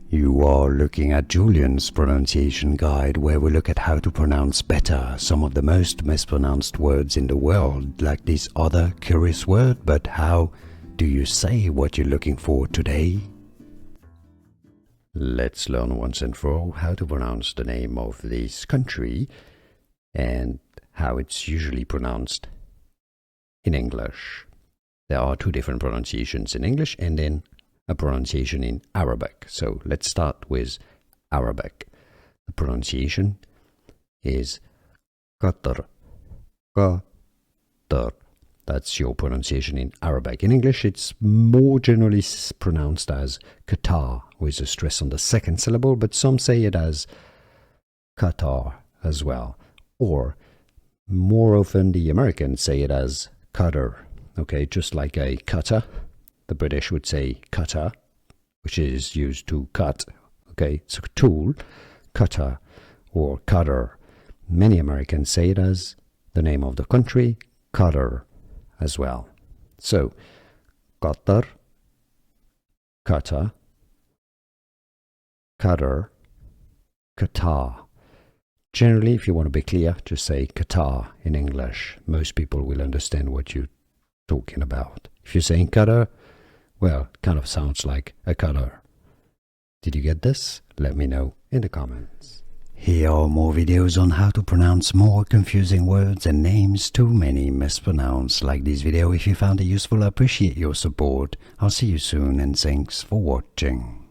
You are looking at Julian's pronunciation guide, where we look at how to pronounce better some of the most mispronounced words in the world, like this other curious word. But how do you say what you're looking for today? Let's learn once and for all how to pronounce the name of this country and how it's usually pronounced in English. There are two different pronunciations in English and then a pronunciation in Arabic. So let's start with Arabic. The pronunciation is Qatar. Qatar. That's your pronunciation in Arabic. In English, it's more generally pronounced as Qatar, with a stress on the second syllable, but some say it as Qatar as well. Or more often, the Americans say it as Qatar. Okay, just like a cutter. The British would say cutter, which is used to cut. Okay, it's a tool, cutter or cutter. Many Americans say it as the name of the country, Qatar, as well. So, Qatar, Qatar, Qatar, Qatar. Generally, if you want to be clear, just say Qatar in English. Most people will understand what you're talking about. If you're saying Qatar, well, it kind of sounds like a cutter. Did you get this? Let me know in the comments. Here are more videos on how to pronounce more confusing words and names too many mispronounced. Like this video if you found it useful. I appreciate your support. I'll see you soon and thanks for watching.